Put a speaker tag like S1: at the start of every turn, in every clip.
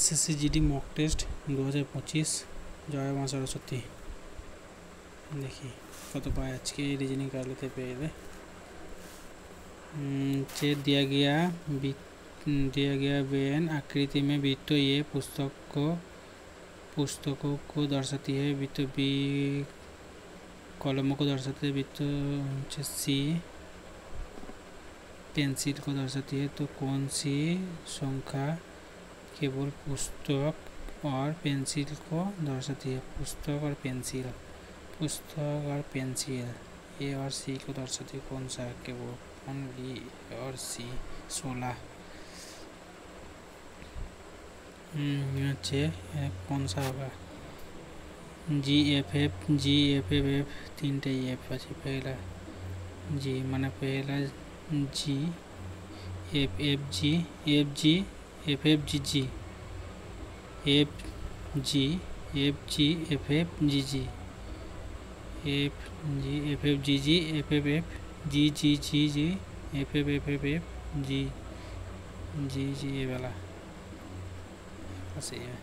S1: SSC GD mock test 2025 জয় মা সরস্বতী। দেখি কত পায় আজকে রিজনিং কারলেতে পেয়ে যাবে। दिया गया वेन आकृति में वृत्त ये पुस्तकों को दर्शाती है। वृत्त बी कलमों को दर्शाती है। वृत्त सी पेंसिल को दर्शाती है। तो कौन सी संख्या केवल पुस्तक और पेंसिल को दर्शाती है? पुस्तक और पेंसिल ए और सी को दर्शाती है। कौन सा केवल बी और सी 16। कौन सा होगा? जी एफ एफ तीनटे एफ अच्छे। पहला जी माने पहला G F F G F G F F G G F G F G F F G G F G F F G G F F F G G G G F F F F F G G G ये वाला सही है।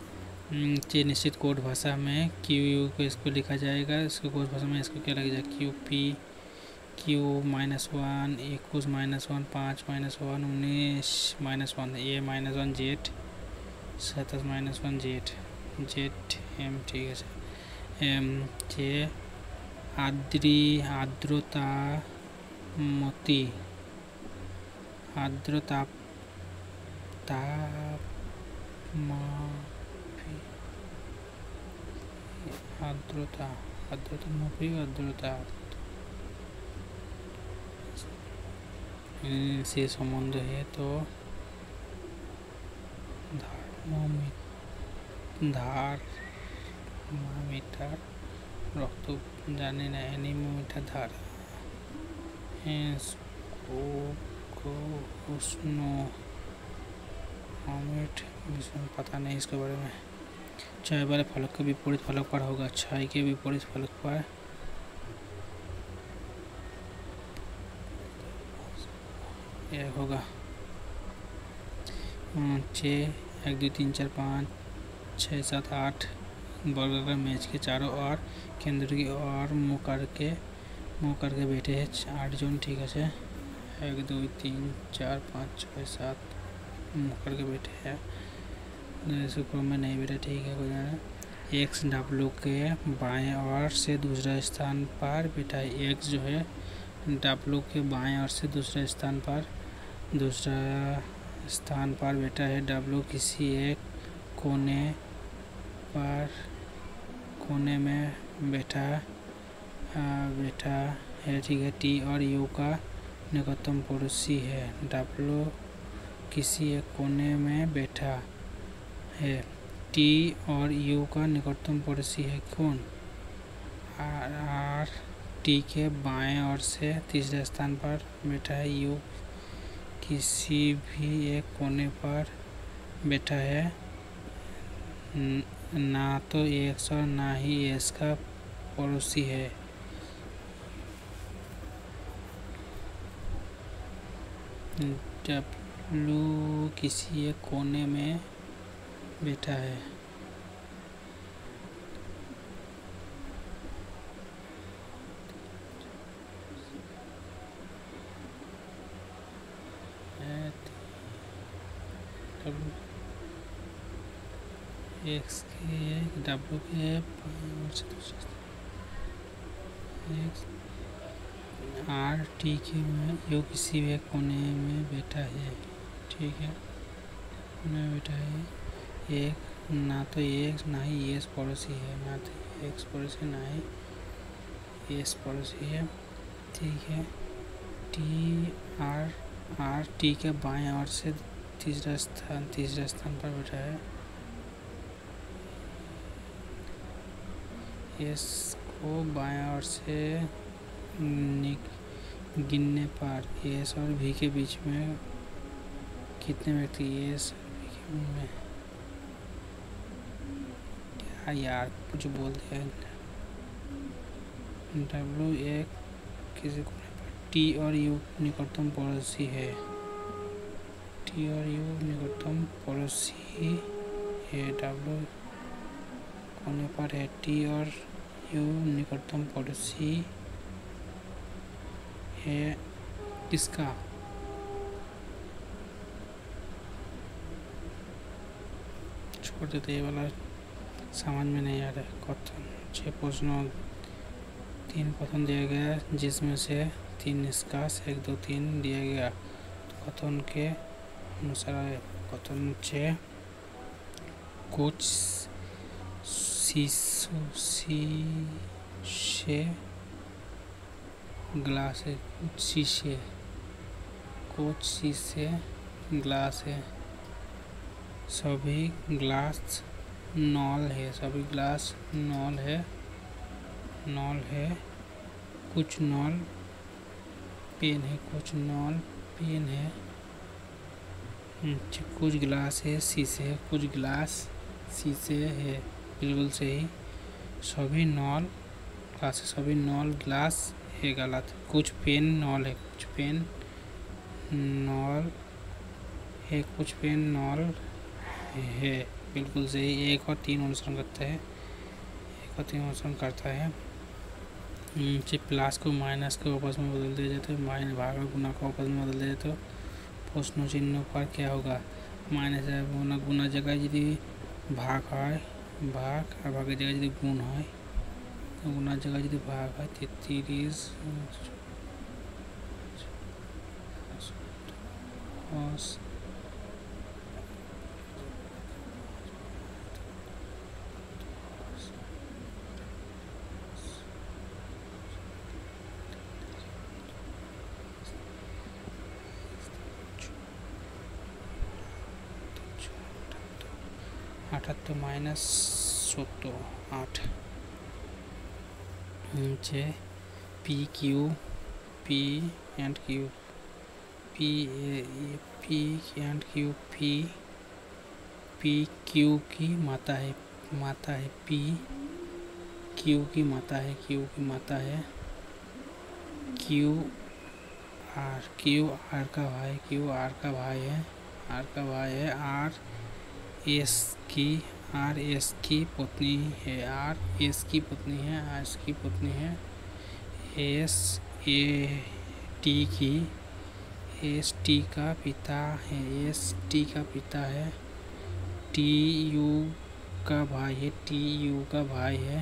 S1: निश्चित code भाषा में Q U को इसको लिखा जाएगा। इसको कोड भाषा में इसको क्या लगेगा? क्यू पी क्यू -1 21 -1 5 -1 19 -1 ए -1 जेड 27 -1 जेड जेड एम ठीक है। जे आर्द्रता मती आर्द्रता से संबंध है। तो থার্মোমিটার রক্ত জানি না। এনিমোমিটার ধারা उष्ण पता नहीं इसके बारे में। क्षय वाले फलक के विपरीत फलक पर होगा। क्षय के विपरीत फलक पर यह होगा 6 1 2 3 4 5 6 7 8 वर्गाकार मेज के चारों ओर केंद्र की ओर मुँह करके बैठे हैं 8 जन। ठीक है 1 2 3 4 5 6 7 मुँह करके बैठे हैं। इसको क्रम में नहीं बैठा। ठीक है कोई ना। एक्स डब्ल्यू के बाएं ओर से दूसरा स्थान पर बैठा है। एक्स जो है डब्ल्यू के बाएं ओर से दूसरा स्थान पर बैठा है। डब्ल्यू किसी एक कोने में बैठा है। ठीक है। टी और यू का निकटतम पड़ोसी है। डब्ल्यू किसी एक कोने में बैठा है। टी और यू का निकटतम पड़ोसी है कौन? आर टी के बाएं ओर से तीसरे स्थान पर बैठा है। यू किसी भी एक कोने पर बैठा है। ना तो एक्स और ना ही एस का पड़ोसी है। डब्ल्यू किसी एक कोने में बैठा है। एक्स के डब्ल्यू के आर टी के में यू किसी भी कोने में बैठा है। ठीक है में बैठा है। एक ना तो एक्स ना ही एस पड़ोसी है। ना तो एक्स पड़ोसी ना ही एस पड़ोसी है। ठीक है। टी आर टी के बाएं ओर से तीसरा स्थान पर बैठा है। एस को बाएं ओर से गिनने पर एस और भी के बीच में कितने व्यक्ति? एस और भी के बीच में क्या यार कुछ बोल दिया। डब्ल्यू एक किसी कोने पर टी और यू निकटतम पड़ोसी है। टी और यू निकटतम पड़ोसी ये W कोने पर है, T और U निकटतम पड़ोसी है किसका? छोड़ देते, ये वाला समझ में नहीं आ रहा है। कथन 6 प्रश्नों 3 कथन दिया गया जिसमें से 3 निष्कर्ष 1 2 3 दिया गया। तो कथन के अनुसार है। कथन 6 कुछ शीशे ग्लास है, कुछ शीशे ग्लास है, सभी ग्लास नॉल है, सभी ग्लास नॉल है, कुछ नॉल पेन है, कुछ नॉल पेन है, कुछ ग्लास है शीशे, कुछ ग्लास शीशे है, बिल्कुल सही। सभी नॉल ग्लास है, सभी नॉल ग्लास है, गलत। कुछ पेन नॉल है, कुछ पेन नॉल है, कुछ पेन नॉल है, बिल्कुल सही। 1 और 3 अनुसरण करता है, 1 और 3 अनुसरण करता है। प्लस को माइनस को आपस में बदल दिया जाता है, माइनस भाग और गुना को आपस में बदल दिया जाता है। प्रश्न चिन्ह पर क्या होगा? माइनस गुना जगह यदि भाग है, भाग और भाग जगह यदि गुण है, गुना जगह यदि भाग है 33 78 माइनस 70 8 नीचे P Q P and Q P Q की माता है पी क्यू की माता है क्यू आर का भाई है आर एस की पत्नी है एस की पत्नी है एस टी का पिता है टी यू का भाई है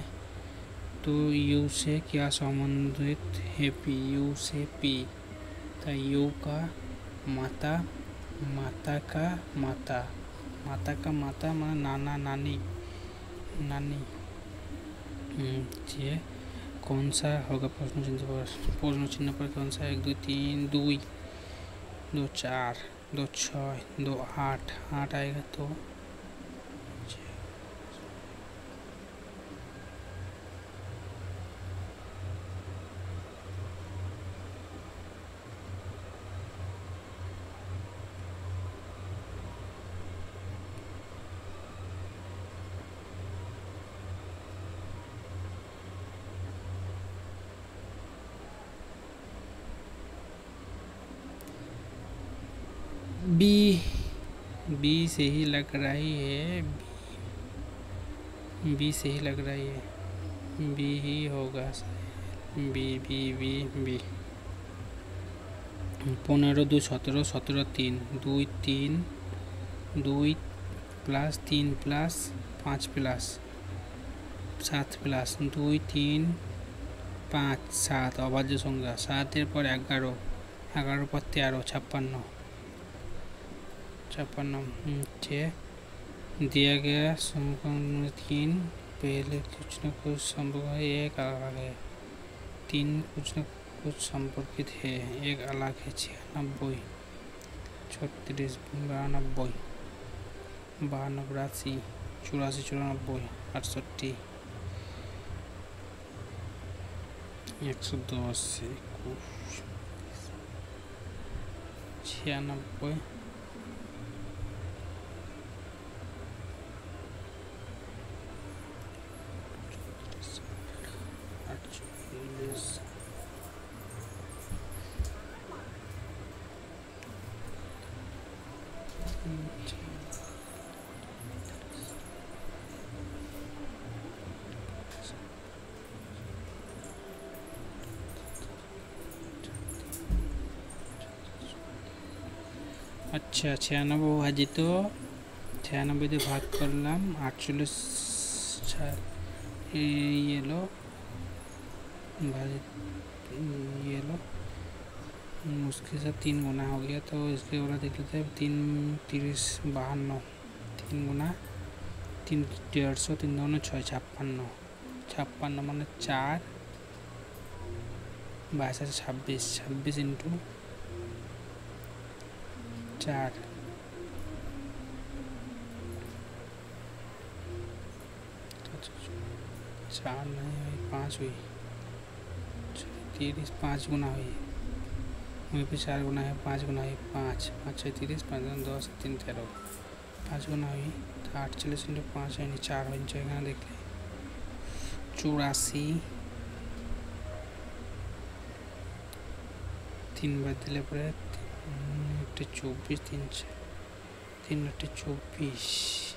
S1: तो यू से क्या संबंधित है? पी यू से पी, तो यू का माता का माता माना नाना नानी। ये कौन सा होगा प्रश्न चिन्ह पर कौन सा? 1 2 3 2 4 2 6 2 8 आएगा तो बी से ही लग रही है, बी से ही लग रही है, बी ही होगा। B 15 2 17 17 3 2 3 2 plus 3 plus 5 plus 7 plus 2 3 5 7 अभाज्य संख्या 7 पर 11 11 पर 13 56 दिया गया समीकरण 3 पहले कुछ न कुछ संभव है, एक अलग है। 3 कुछ न कुछ संपर्कित है, एक अलग है। 96 36 92 82 84 94 68 110 96 98 अच्छा 96 ভাজিত 96 দিয়ে ভাগ করলাম 48 ये लो ये लो उसके साथ 3 गुना हो गया तो इसके वाला देख लेते हैं 3 30 52 3 गुना 3 150 3 दोनों 6 56 56 মানে 4 22 26 26 इंटू 4 4 नहीं हुई 5 हुई 30 5 गुना हुई वहीं पे 4 गुना है 5 गुना हुई 5 5 6 30 5 10 3 13 5 गुना हुई तो 48 इंटू 5 है 4 हो जाएगा देख ले 84 3 बार दिले पर 24 3 24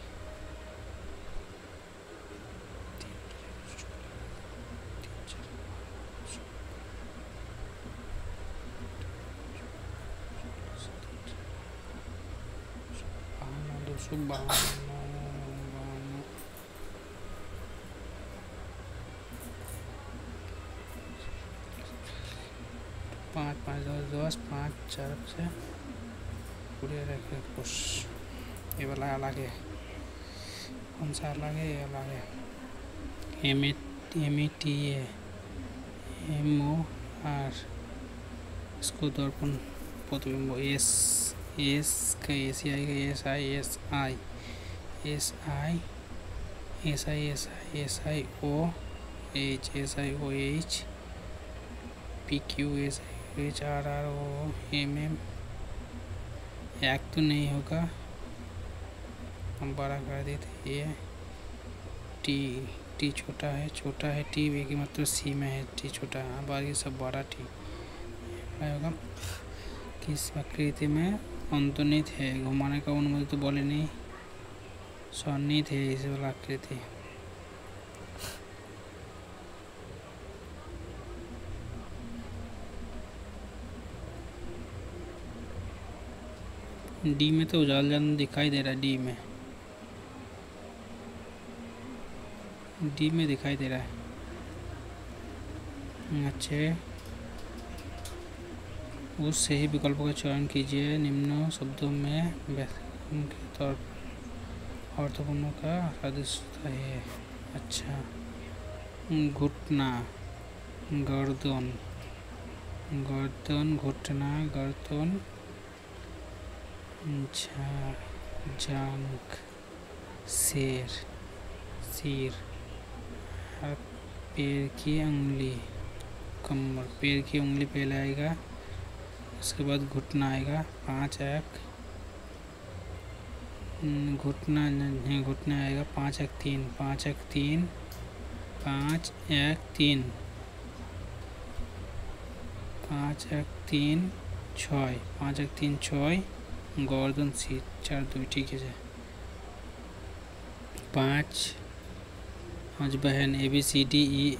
S1: 5 5 10 5 4 से पूरे रखे कुछ ये वाला अलग है कौन सा अलग है ये अलग है MOR इसको दर्पण प्रतिबिंब एस का एसी आएगा SI PQ RRO MM एक तो नहीं होगा हम बड़ा कर देते ये टी छोटा है टी की मतलब सी में है टी छोटा बाकी सब बड़ा टी होगा किस आकृति में अंतर्निहित है घुमाने का अनुमति तो बोले नहीं सन्निहित है इस वाला आकृति डी में तो उजाला दिखाई दे रहा है डी में दिखाई दे रहा है अच्छे उस सही विकल्प का चयन कीजिए निम्न शब्दों में व्याकरण के तौर पर अर्थपूर्ण का सदस्य है अच्छा घुटना गर्दन घुटना गर्दन जांघ सिर पैर की उंगली कमर पैर की उंगली पहले आएगा उसके बाद घुटना आएगा 5 1 घुटना आएगा 5 1 3 5 1 3 5 1 3 5 1 3 6 5 1 3 6 गर्दन सीट 4 2 ठीक है 5 5 बहन ABCDEAD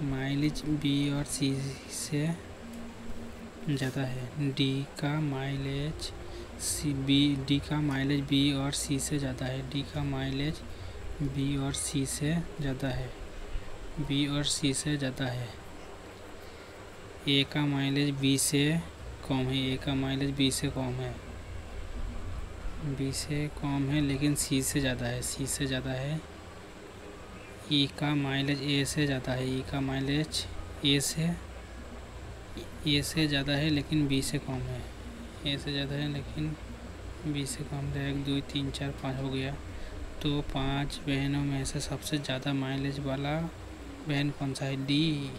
S1: माइलेज बी और सी से ज़्यादा है डी का माइलेज बी और सी से ज़्यादा है डी का माइलेज बी और सी से ज़्यादा है बी और सी से ज़्यादा है ए का माइलेज बी से कम है ए का माइलेज बी से कम है बी से कम है लेकिन सी से ज़्यादा है सी से ज़्यादा है ई का माइलेज ए से ज़्यादा है ई का माइलेज ए से ज़्यादा है लेकिन बी से कम है ए से ज़्यादा है लेकिन बी से कम है 1 2 3 4 5 हो गया तो 5 बहनों में से सबसे ज़्यादा माइलेज वाला बहन कौन सा है डी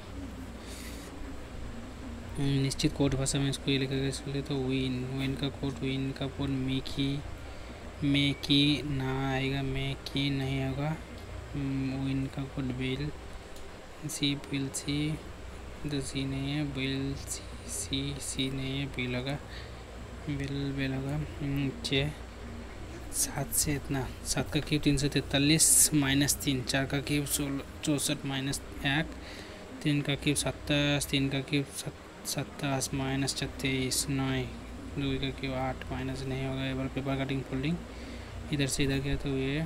S1: निश्चित कोड भाषा में इसको ये लिखा गया इसलिए तो विन का कोड मेकी ना आएगा मेकी नहीं होगा विन का कोड बिल सी तो सी नहीं है बिल सी नहीं है बिल होगा बिल होगा 7 से इतना 7 का क्यूब 343 -3 4 का क्यूब 64 -1 3 का क्यूब 27, 3 का क्यूब 27 माइनस 36 9, 2 का क्यूब 8 माइनस नहीं होगा। ये वाला पेपर कटिंग फोल्डिंग इधर से इधर गया तो ये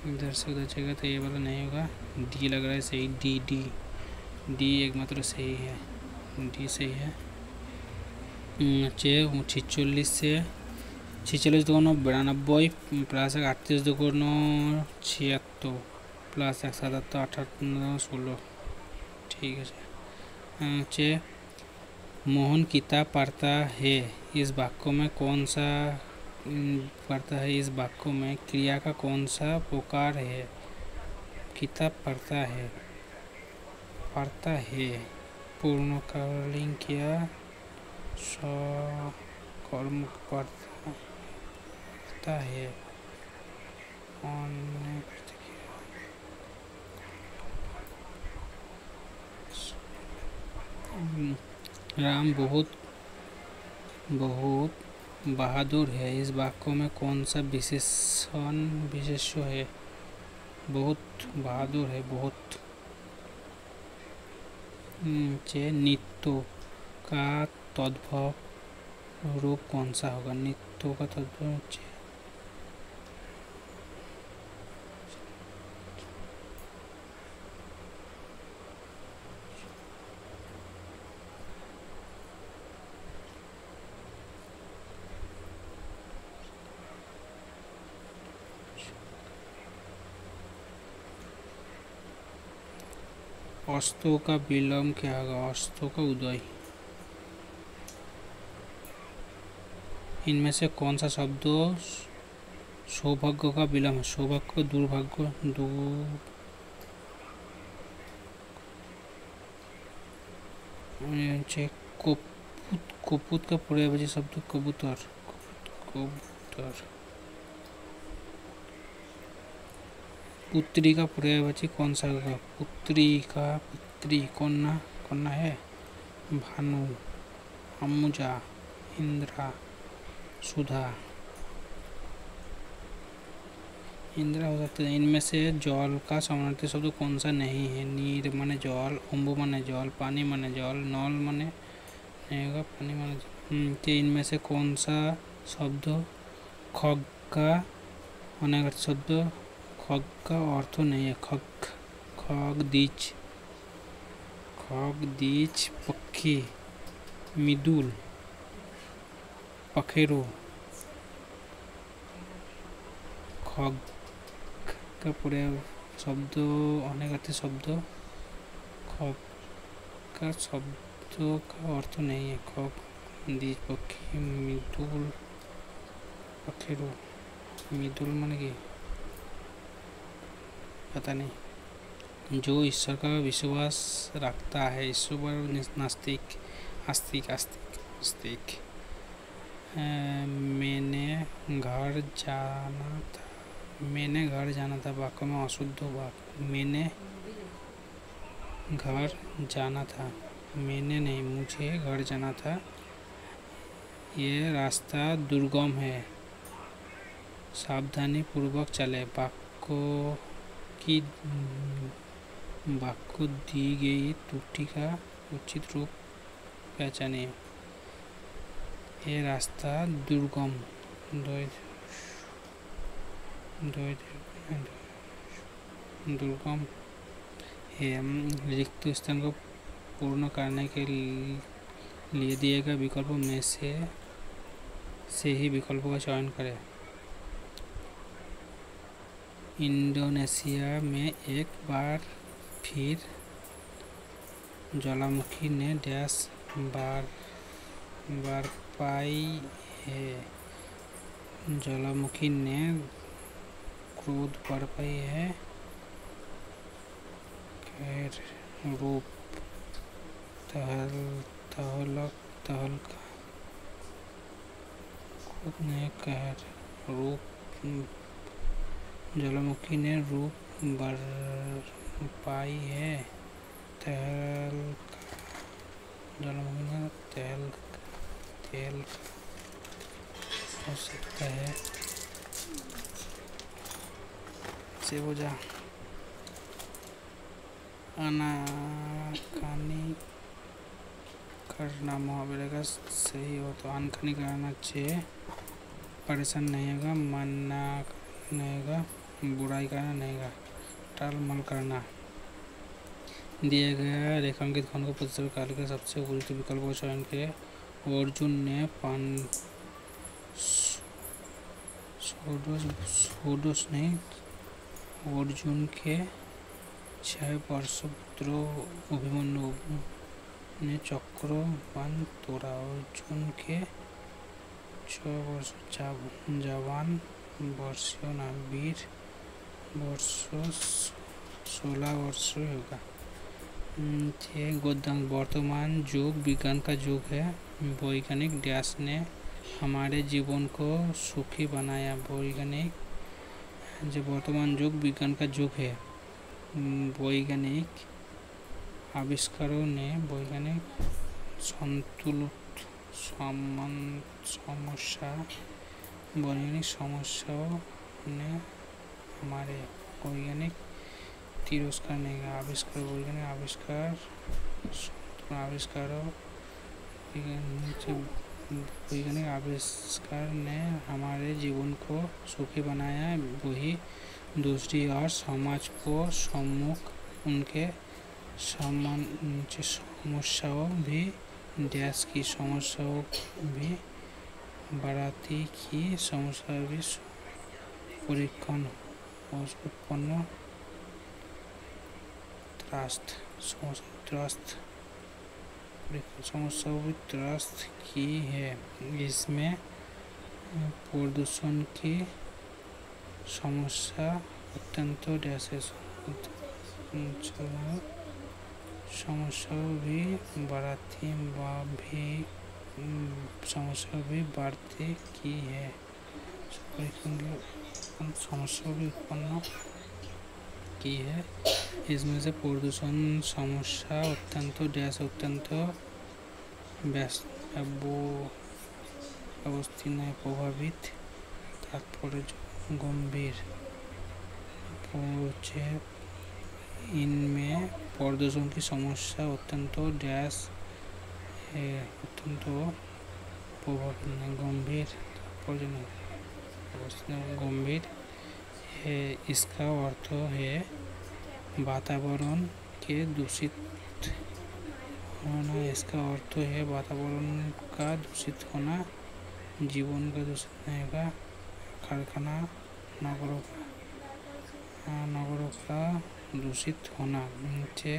S1: इधर से उधर जाएगा तो ये वाला नहीं होगा। डी लग रहा है सही, डी डी डी एक मात्र सही है, डी सही है। 46 से 46 2 92 प्लस 38 2 76 प्लस 77 78 16, ठीक है। मोहन किताब पढ़ता है, इस वाक्य में कौन सा पढ़ता है, इस वाक्य में क्रिया का कौन सा प्रकार है। किताब पढ़ता है, पढ़ता है पूर्णकालिक क्रिया, सकर्म पढ़ता है, राम बहुत बहादुर है, इस वाक्य में कौन सा विशेषण है। बहुत बहादुर है, बहुत। नित्य का तद्भव रूप कौन सा होगा, नित्य का तद्भव अस्तों का विलोम क्या होगा, अस्तों का उदय। इनमें से कौन सा शब्द सौभाग्य का विलोम है, सौभाग्य दुर्भाग्य कपूत का पर्यायवाची शब्द कबूतर, कबूतर। पुत्री का पर्यायवाची कौन सा होगा, पुत्री का, पुत्री कन्या, कन्या है, भानु, अम्बुजा, इंद्रा, सुधा, इंद्रा हो सकता है। इनमें से जल का समानार्थी शब्द कौन सा नहीं है, नीर माने जल, अम्बु माने जल, पानी माने जल, नल माने नहीं होगा, पानी माने तो इनमें से कौन सा शब्द खग का अनागत शब्द, खग का अर्थ नहीं है, खग, खग दीज, पक्षी, मिदुल, पखेरु, खग का पूरे शब्द अनागत शब्द, खग का शब्द का अर्थ नहीं है, खग दीज, पक्षी, मिदुल, पखेरु। मिदुल माने की पता नहीं। जो ईश्वर का विश्वास रखता है, ईश्वर नास्तिक, आस्तिक, आस्तिक, आस्तिक। मैंने घर जाना था, मैंने घर जाना था वाक्य में अशुद्ध वाक्य, मैंने घर जाना था, मैंने नहीं, मुझे घर जाना था। ये रास्ता दुर्गम है, सावधानी पूर्वक चले। वाक्य दी गई त्रुटि का उचित रूप पहचाने। ये रास्ता दुर्गम, दुर्गम है। रिक्त स्थान को पूर्ण करने के लिए दिए गए विकल्पों में से ही विकल्पों का चयन करें। इंडोनेशिया में एक बार फिर ज्वालामुखी ने डैश बार पाई है, ज्वालामुखी ने क्रोध बरपाई है, रूप तहलका क्रोध ने कहर, रूप ज्वालामुखी ने रूप बरपाई है, तहलका ज्वालामुखी ने तेल हो सकता है, से हो जा। आनाकानी करना मुहावरे का सही हो तो आनाकानी करना चाहिए, परेशान नहीं होगा, मना नहीं होगा, बुराई करना नहीं होगा, टाल मल करना। दिया गया रेखांकित खंड को प्रतिस्थापित काल के सबसे उचित विकल्प का चयन करें। अर्जुन ने अर्जुन के 6 वर्ष पुत्र अभिमन्यु ने चक्रबाण तोड़ा। अर्जुन के 6 वर्ष जवान वर्षीय वीर वर्ष 16 वर्ष होगा। गोदांग वर्तमान युग विज्ञान का युग है। वैज्ञानिक डैश ने हमारे जीवन को सुखी बनाया। वैज्ञानिक जो वर्तमान युग विज्ञान का युग है। वैज्ञानिक आविष्कारों ने वैज्ञानिक संतुलित समस्याओं ने हमारे वैज्ञानिक तिरस्कार नहीं का आविष्कार वैज्ञानिक आविष्कार ने हमारे जीवन को सुखी बनाया। वही दूसरी ओर समाज को सम्मुख उनके समस्याओं भी देश की समस्याओं भी बढ़ाती की समस्या भी उत्पन्न त्रस्त की है। इसमें प्रदूषण की समस्या अत्यंत समस्या भी बढ़ती की है। समस्या भी उत्पन्न की है। इसमें से प्रदूषण समस्या अत्यंत प्रभावित तात्पर्य गंभीर इनमें प्रदूषण की समस्या अत्यंत गंभीर है। इसका अर्थ है वातावरण के दूषित होना। इसका अर्थ है वातावरण का दूषित होना, जीवन का दूषित नहीं होगा, कारखाना नगरों का दूषित होना। नीचे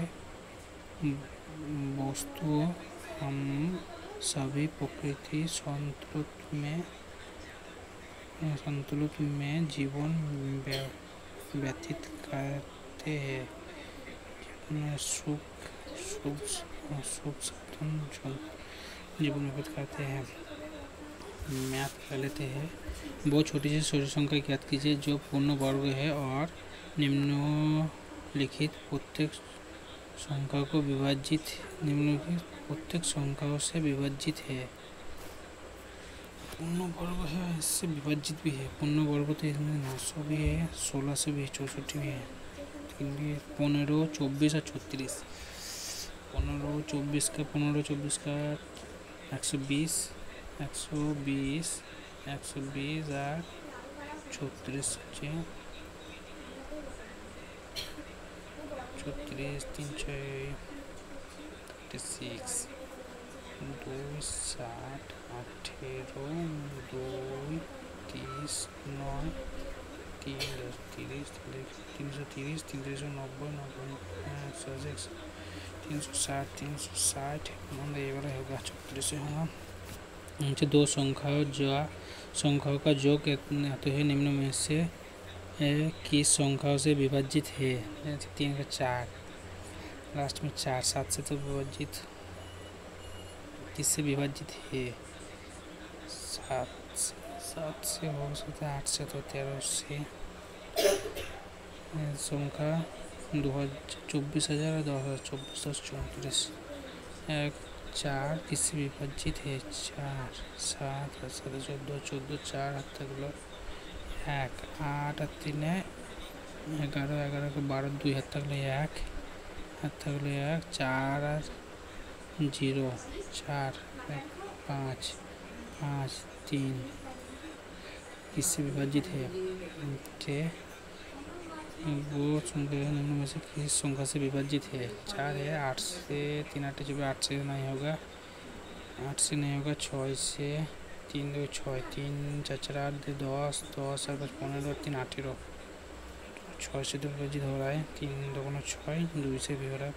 S1: वस्तुओं हम सभी प्रकृति संतुलित में जीवन व्यतीत करते हैं। जीवन व्यतीत करते हैं। मैथ कर लेते हैं। बहुत छोटी सी सूर्य संख्या ज्ञात कीजिए जो पूर्ण वर्ग है और निम्नलिखित प्रत्येक संख्या को निम्नलिखित प्रत्येक संख्याओं से विभाजित है। पूर्ण वर्ग है, इससे विभाजित भी है। पूर्ण वर्ग तो इसमें 900 भी है, 16 से भी 64 भी है। 15, 24 और 36। 15, 24 का 120 और 34 34 36 2 60 18 2 30 9 330 330 360 ये वाला होगा 34 होगा। नीचे दो संख्याओं का योग तो है निम्न में से किस संख्याओं से विभाजित है। 3 का 4 लास्ट में 4 7 से तो विभाजित किससे विभाजित है 7 से हो सकता है 8 से तो 13 से संख्या 24,000 और 10,24 4 किससे विभाजित है 4 7 14 4 तक 1 8 3 11 11 के 12 2 तक 1 থাকলে 1 4 আর 0 4 5 5 3 किससे विभाजित है वो संख्या निम्न में से किस संख्या से विभाजित है 4 है 8 से 3 8 जो 8 से नहीं होगा 8 से नहीं होगा 6 से 3 2 6 3 4 4 8 10 10 और 5 15 3 18 6 से 2 विभाजित हो रहा है 3 2 6 2 से भी हो रहा है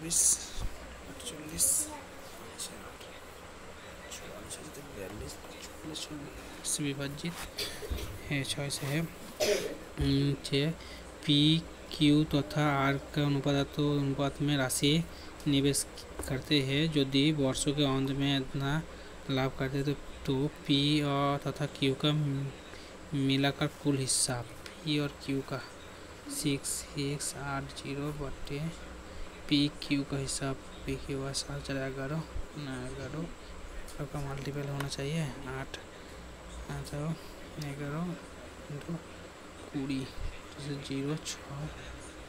S1: 24 48 से विभाजित है 6 से है पी क्यू तथा आर का अनुपात में राशि निवेश करते हैं यदि वर्षों के अंत में इतना लाभ करते तो पी और तथा क्यू का मिलाकर कुल हिस्सा पी और क्यू का 6680 बटे पी क्यू का हिसाब पी क्यू का 7 4 11 11 का मल्टीपल होना चाहिए 8 11 20 0 6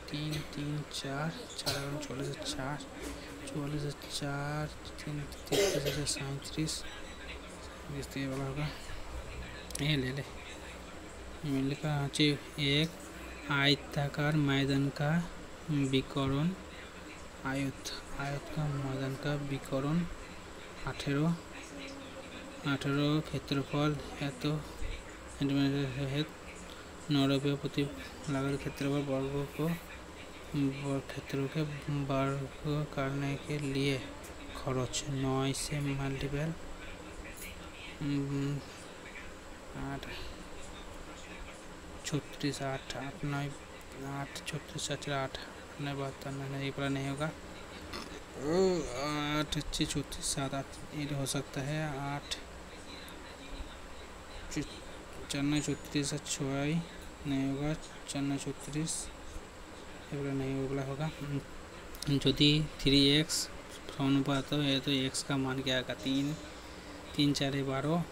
S1: 3 3 4 4 44 4 44 4 3 33 37 इसके वाला होगा ये ले ले मिलकर हाँचे एक आयताकार मैदान का विकर्ण आयत का मैदान का विकर्ण 18 क्षेत्रफल है तो सेंटीमीटर है 90 प्रति लागत क्षेत्रफल वर्गों को क्षेत्रों के वर्ग करने के लिए खर्च 9 से मल्टीपल 8 36 8 8 9 8 36 4 8 9 72 नहीं पड़ा नहीं होगा 8 अच्छी 34 7 8 ये हो सकता है 8 4 34 6 नहीं होगा 4 34 नहीं होगा यदि 3x अनुपात है तो x का मान क्या आएगा 3 3 4 12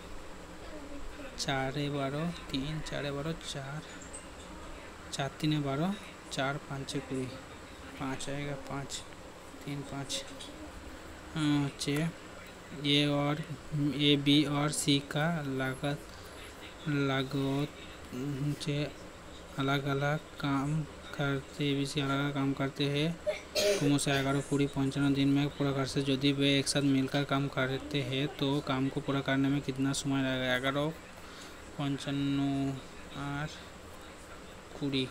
S1: 4 12 3 4 12 4 4 3 12 4 5 20 5 आएगा 5 3 5 ए और ए बी और सी का लागत अलग अलग काम करते हैं क्रमशः 11 पूरी 55 दिन में पूरा कर से यदि वे एक साथ मिलकर काम करते हैं तो काम को पूरा करने में कितना समय लगेगा 11 55 8 20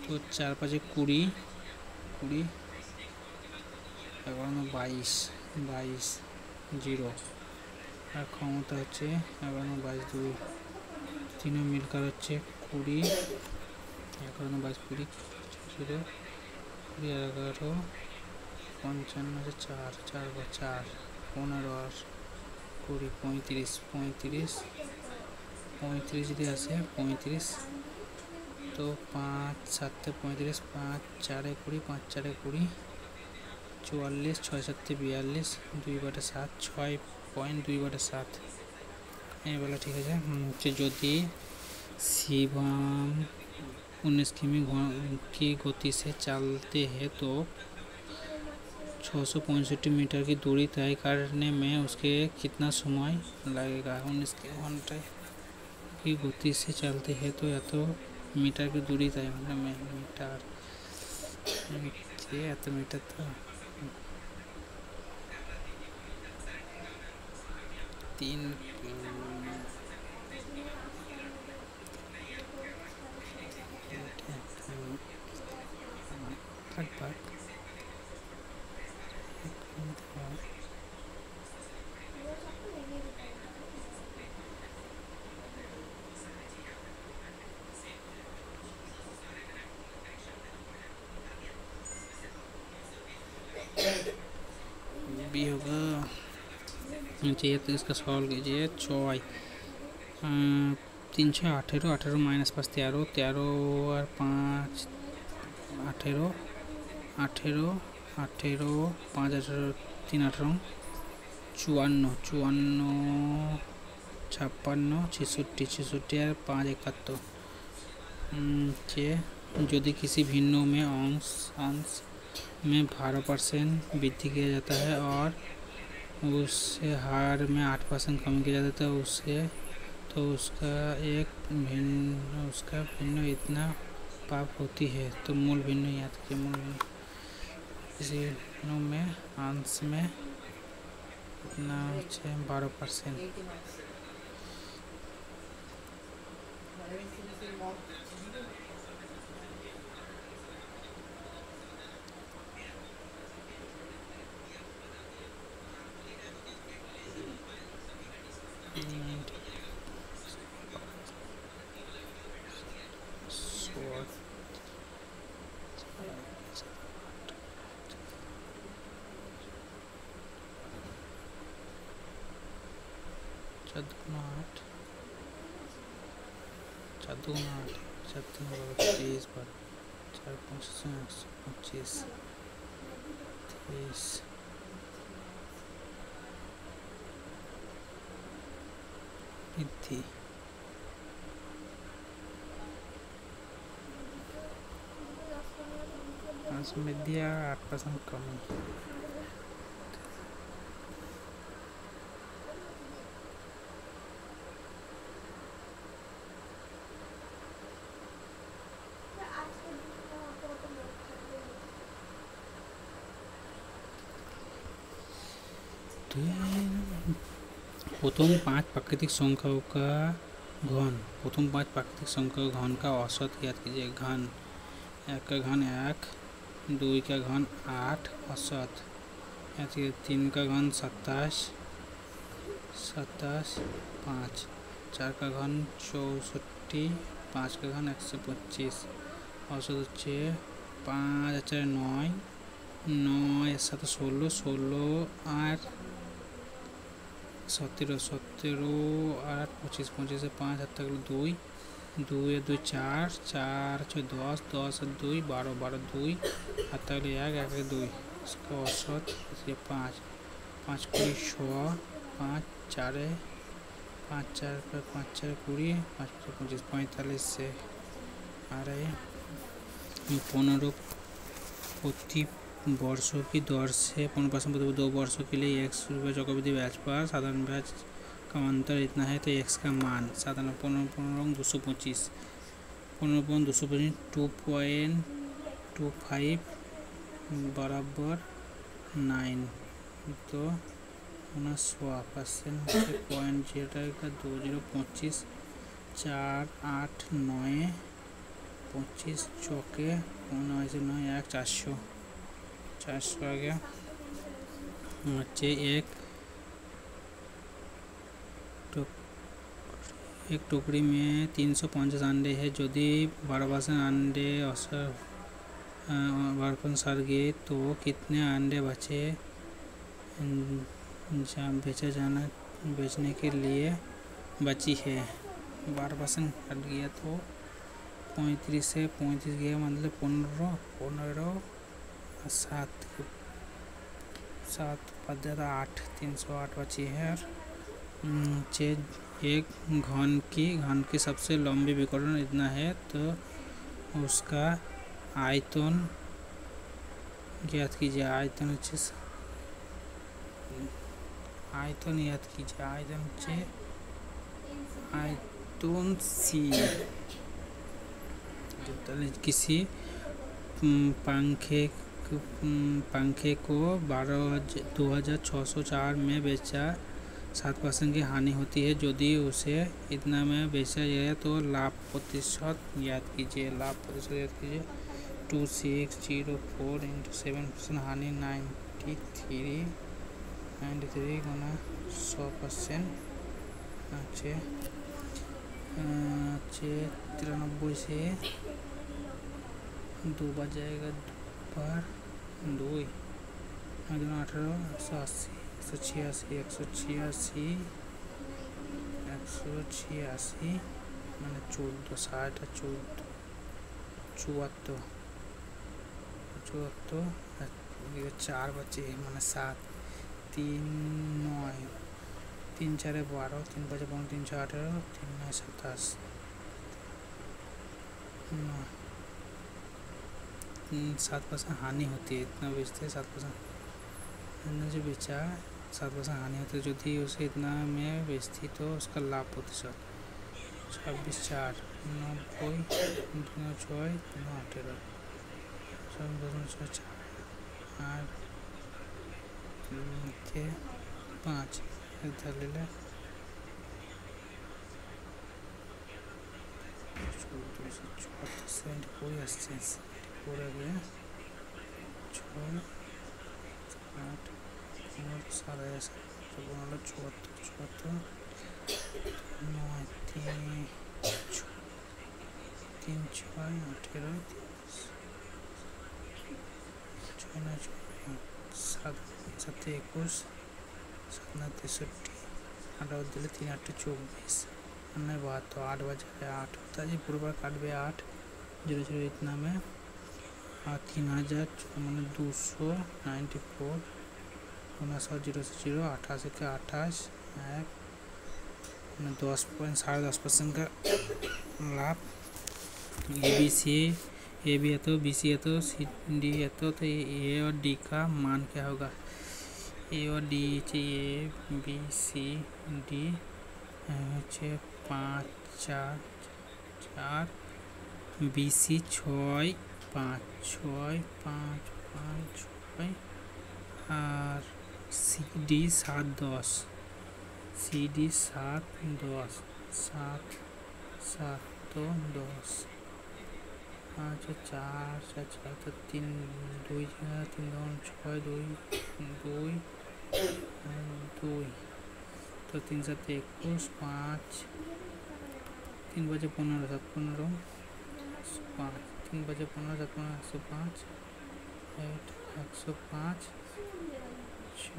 S1: तो 4 5 20 20 22 0 और क्षमता হচ্ছে 11 22 2 तीनों मिलकर হচ্ছে 20 11 22 20 0 20 11 55 4 4 4 15 20 35 35 35 যদি আসে 35 तो 5 7 35 5 4 20 5 4 20 44 6 7 42 2/7 6.2/7 ये वाला ठीक है যদি शिवम 19 किमी की गति से चलते हैं तो 665 मीटर की दूरी तय करने में उसके कितना समय लगेगा 19 घंटे की गति से चलते हैं तो या तो मीटर की दूरी तय होने में मीटर तो 3 भी होगा चाहिए तो इसका सॉल्व कीजिए 6 3 6 18 18 माइनस 5 13 13 और 5 18 18 18 5 18 3 18 54 54 56 66 66 और 5 71 यदि किसी भिन्नों में अंश में 12% वृद्धि किया जाता है और उससे हार में 8% कमी किया जाता है तो उसका भिन्न इतना पाप होती है। तो मूल भिन्न याद कीजिए। मूल भिन्न किसी भिन्नों में अंश में इतना 12%। वृद्धि वृद्धि 8% कमी। प्रथम 5 प्राकृतिक संख्याओं का घन का औसत याद कीजिए। घन 1 का घन 1, 2 का घन 8 औसत याद कीजिए। 3 का घन 27, 5, 4 का घन 64, 5 का घन 125 औसत হচ্ছে 5 4 9, 9 7 16, 16 আর 17, 17 আর 25, 25 5 হাত থাকলো 2, 2 2 4, 4 6 10, 10 2 12, 12 2 হাত থাকলো 1, 1 2 इसका औसत 5, 5 20 100, 5 4 5 4 5 4 20, 5 25 45 से आ रहे 15 प्रति वर्षों की दर से 15% 2 वर्षों के लिए 100 रुपये चक्रवृद्धि ब्याज पर साधारण ब्याज का अंतर इतना है। तो x का मान साधारण 15 225 2.25 बराबर 9 तो 100% 0.2025 4 8 9 25 चौके 9 से 9 1 400 आ गया। एक टोकरी में 350 अंडे है। यदि 12% अंडे 12% सड़ गए तो कितने अंडे बचे बेचने के लिए बची है। 12% कट गया तो 35 से 35 गया मतलब 15 7 5 8 308 बची है। एक घन की सबसे लंबी विकर्ण इतना है तो उसका आयतन याद कीजिए। आयतन याद कीजिए। आयतन सी किसी पंखे को 2604 में बेचा 7% की हानि होती है। यदि उसे इतना में बेचा जाए तो लाभ प्रतिशत याद कीजिए। 2604 × 7% हानि 93 गुना 100% 93 से 2 बच जाएगा पर 2 18 180 186 मैंने 14 60 74 4 बचे माने 7, 3 9, 3 4 12, 3 5 15, 3 6 18, 3 9 27, 7% हानि होती है। इतना बेचते हैं 7% जो बेचा 7% हानि होती है। यदि उसे इतना में बेचती तो उसका लाभ प्रतिशत 26 4 90 9 6 9 18 4 8 5 इधर ले ले 74 पूरी 80 पूरा गया 6 8 7 74 9 3 3 6 18 6 9 7 7 21 7 9 63 8 दिले 3 8 24 अन्य बात तो 8 बजे 8 होता है जी पूर्व काट बे 8 0 0 इतना में 3000 मैंने 294 0 से 0 88 के 28 10.10% का लाभ। ए बी है तो बी सी है तो सी डी है तो ए और डी का मान क्या होगा? ए और D A B C D 5 4 4 B C 6 5 6 5 5 6 और सी डी 7 10 सी डी 7 10 7 7 तो 10 5 4 4 तो 3 2 3 2 6 2 2 2 तो 3 7 21 5 3 बजे 15 7 15 5 3 बजे 15 7 15 105 105 6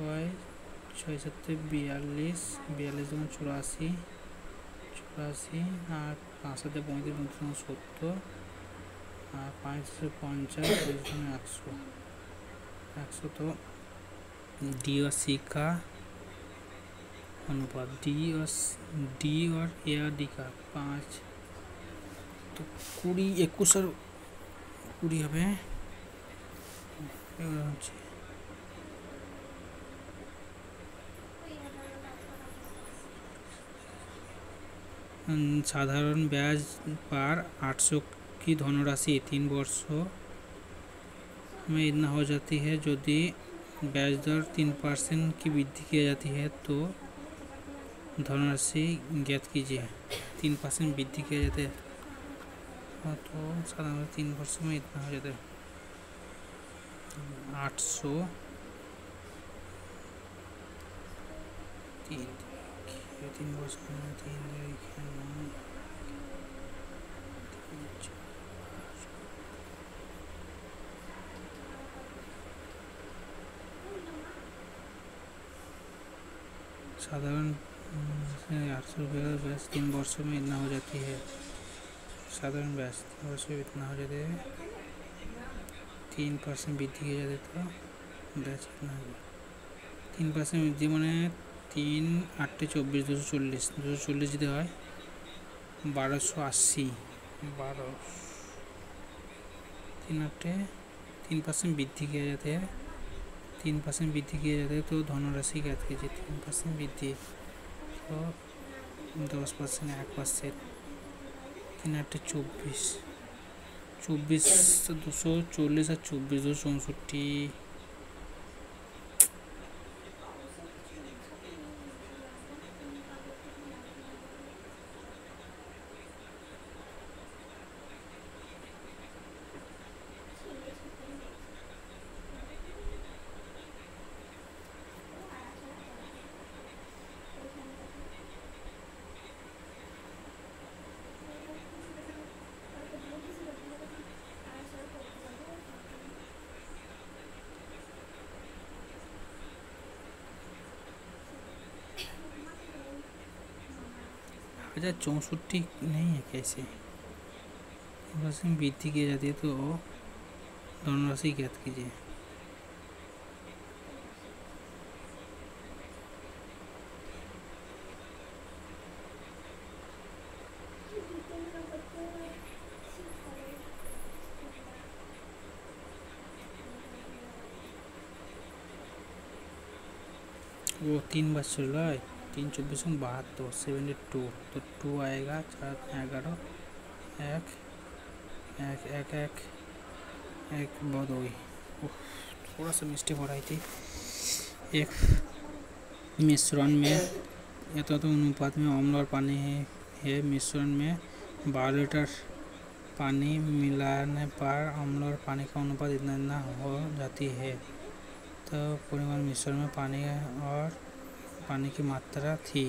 S1: 6 7 42 42 84 84 8 5 7 35 70 5 से 50 100 100 तो डी और सी का अनुपात डी और ए और डी का 5 तो 21 और 20 हमें साधारण ब्याज पर 800 की धनराशि 3 वर्षों में इतना हो जाती है। यदि ब्याज दर 3% की वृद्धि की जाती है तो धनराशि ज्ञात कीजिए। 3% वृद्धि किया जाता है तो साधारण 3 वर्षों में इतना हो जाता है 800 3 वर्ष में 3 साधारण 800 रुपये का ब्याज 3 वर्षों में इतना हो जाती है। साधारण ब्याज 3 वर्षों में इतना हो जाता है 3% वृद्धि की जाती है तो ब्याज कितना होगा 3% वृद्धि मैंने 3 8 24 240 240 যদি হয় 1280 12 3 8 3% वृद्धि किया जाता है 3% वृद्धि किया जाता है तो धनराशि ज्ञात कीजिए। 3% वृद्धि तो 10% 1% 3 8 24 24 240 और 24 264 1064 नहीं है कैसे वृद्धि की जाती है तो धनराशि ज्ञात कीजिए। वो 3 बार चल रहा है, 3 × 24 = 72, 72, तो 2 आएगा, 4 11, एक एक एक एक एक बहुत हो गई। थोड़ा सा मिस्टेक हो रही थी। एक मिश्रण में तो अनुपात में अम्ल और पानी है। मिश्रण में 12 लीटर पानी मिलाने पर अम्ल और पानी का अनुपात इतना हो जाती है। तो परिमाण मिश्रण में पानी की मात्रा थी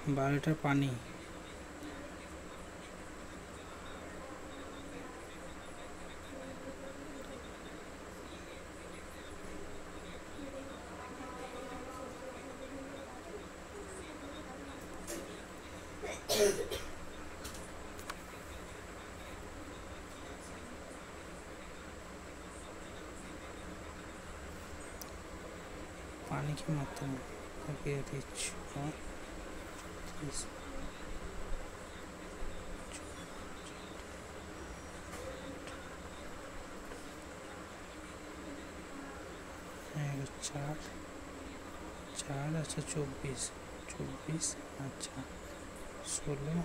S1: 12 लीटर पानी। पानी की मात्रा चार चार, अच्छा 24, अच्छा 16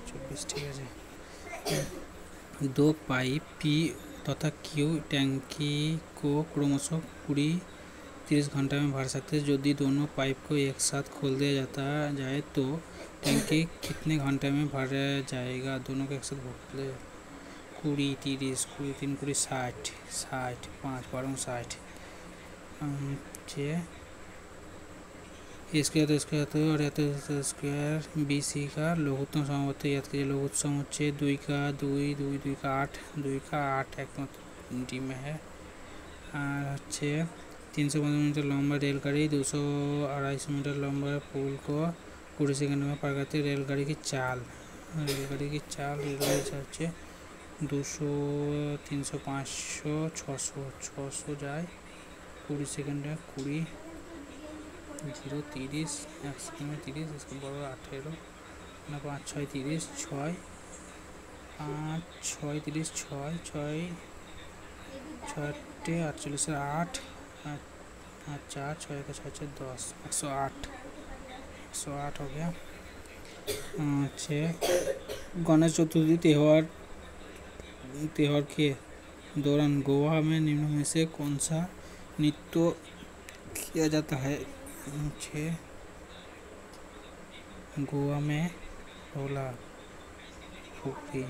S1: 24, ठीक है। 2 पाइप पी तथा क्यू टैंकी को क्रमशः 20-30 घंटा में भर सकते हैं। यदि दोनों पाइप को एक साथ खोल दिया जाए तो टैंकी कितने घंटे में भर जाएगा? दोनों को एक साथ खोल 20 30 20 3 20 60 60 5 12 60 स्क्वायर BC का लघुत्तम समवर्ती याद कीजिए। लघुत्तम समुच्चय 2 का 2 2 2 का 8 2 का 8 एक डी में है। 315 मीटर लंबा रेलगाड़ी 200-250 मीटर लंबा पुल को 20 सेकंड में पार करती है। रेलगाड़ी की चाल रेलगाड़ी 200 300 500 600 जाए 20 सेकंड में 20 0 30 1 सेकंड में 30, इसको बड़ो 18 ना 5 6 30 6 5 6 30 6 6 6 48 8 4 6 1 6 10 108 हो गया। गणेश चतुर्थी त्योहार के दौरान गोवा में निम्न में से कौन सा नृत्य किया जाता है? गोवा में होला फुकरी,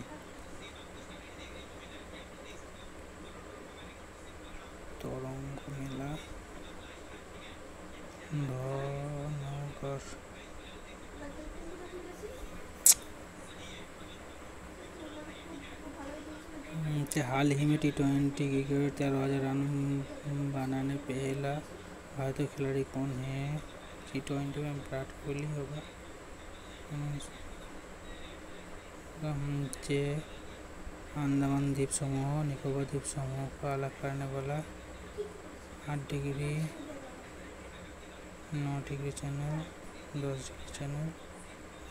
S1: तोरंग मेला, धनगर। हाल ही में T20 क्रिकेट 13,000 रन बनाने पहला भारतीय खिलाड़ी कौन है? T20 में विराट कोहली होगा। अंडमान द्वीप समूह निकोबार द्वीप समूह को अलग करने वाला 8 degree 9 degree channel 10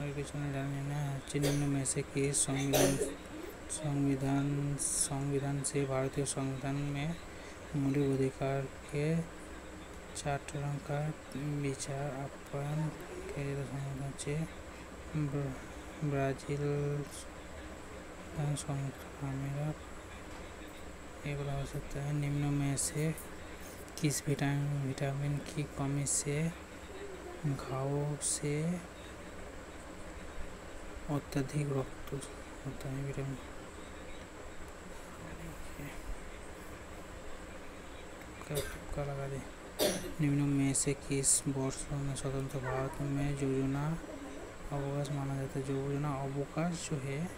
S1: degree channel निम्न में से किस संविधान से भारतीय संविधान में मौलिक अधिकार के चार्टर का विचार अपन ब्राजील संयुक्त अमेरिका हो सकता है। निम्न में से किस विटामिन की कमी से घाव से अत्यधिक रक्त होता है? विटामिन तुक्का लगा दे। निम्न में से किस वर्ष में स्वतंत्र भारत में योजना अवकाश माना जाता है? योजना अवकाश जो है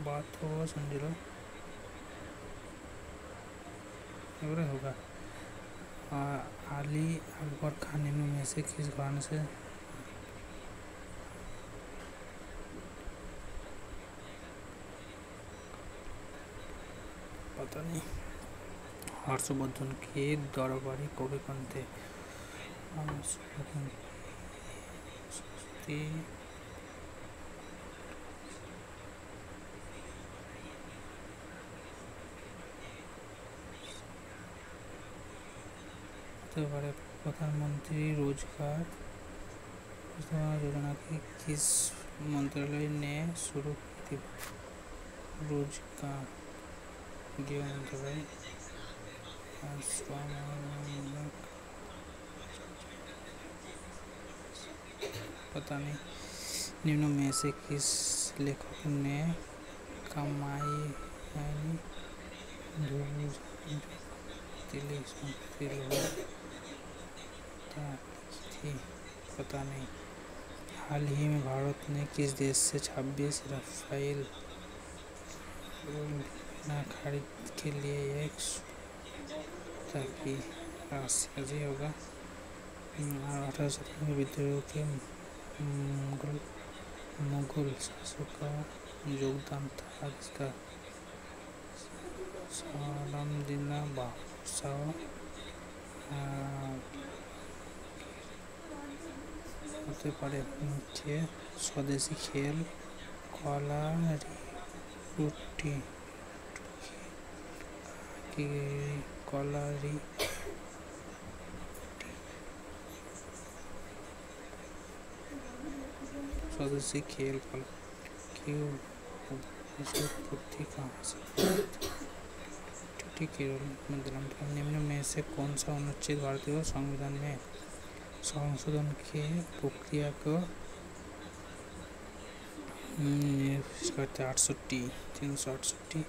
S1: बात हो समझ लो होगा। अली अकबर खान निम्न में से किस घराने से पता नहीं। हर्षवर्धन के दरबारी कवि कौन थे? तो बड़े प्रधानमंत्री रोजगार योजना की किस मंत्रालय ने शुरू की थी? रोजगार गृह मंत्रालय, श्रम, पता नहीं। निम्न में से किस लेखक ने कमाई थी? पता नहीं। हाल ही में भारत ने किस देश से 26 राफेल विमान खरीद के लिए एक ताकि राशि होगा। 18 शताब्दी विद्रोह के मुगल शासक का योगदान था जिसका सलामुद्दीन बादशाह होते पड़े नीचे। स्वदेशी खेल कलारी स्वदेशी खेल की उत्पत्ति कहाँ से? केरल में। निम्न में से कौन सा अनुच्छेद भारतीय संविधान में संशोधन के प्रक्रिया को करते? 368।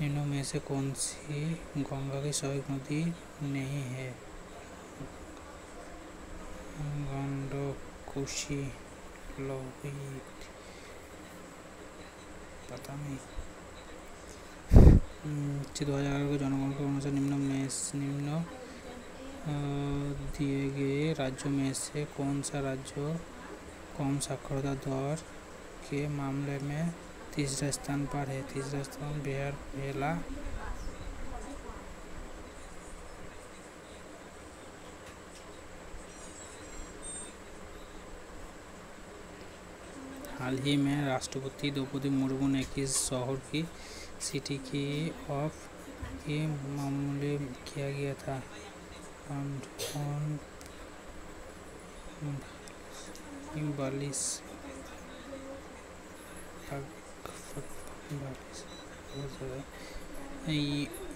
S1: निम्न में से कौन सी गंगा की सहायक नदी नहीं है? गंडक, कोसी, लोहित, पता नहीं। 2011 के जनगणना के अनुसार निम्न दिए गए राज्यों में से कौन सा राज्य कम साक्षरता दर के मामले में तीसरे स्थान पर है? तीसरा स्थान बिहार पहला। हाल ही में राष्ट्रपति द्रौपदी मुर्मू ने किस शहर की सिटी की ऑफ के मामले किया गया था?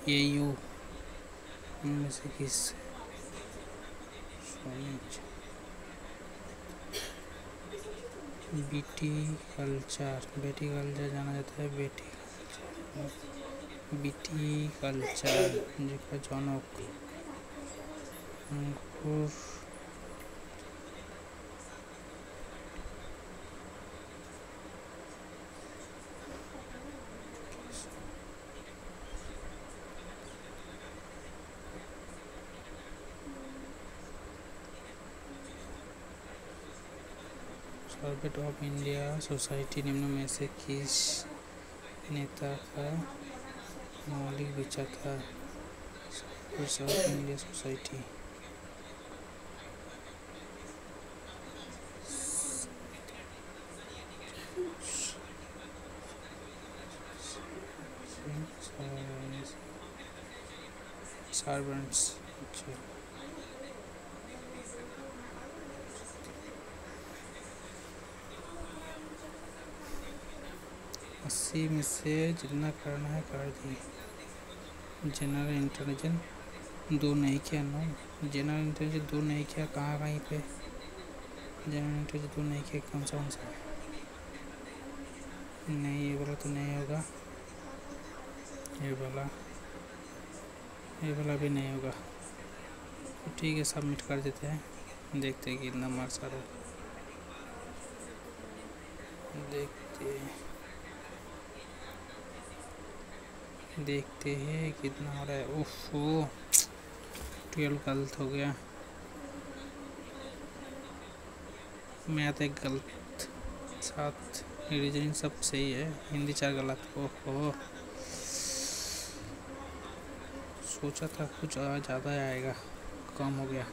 S1: EU में से किस बेटी कल्चर जाना जाता है। बेटी कल्चर जिसका जनक अंकुर सर्वेट ऑफ इंडिया सोसाइटी निम्न में से किस नेता का मौलिक विचार था? सर्वेट ऑफ इंडिया सोसाइटी। सर्वेंट्स। 80 में से जितना करना है कर दिए। जनरल इंटेलिजेंस 2 नहीं किया। जनरल इंटेलिजेंस 2 नहीं किया। कहीं पे जनरल इंटेलिजेंस 2 नहीं किया? कौन सा नहीं? ये वाला तो नहीं होगा। ये वाला भी नहीं होगा। तो ठीक है, सबमिट कर देते हैं। देखते हैं कितना मार्क्स आ रहा है। देखते हैं कितना हो रहा है। ओफो, 12 गलत हो गया। मैथ एक गलत, 7 रीजनिंग सब सही है, हिंदी 4 गलत। ओहो, सोचा था कुछ ज़्यादा आएगा, कम हो गया।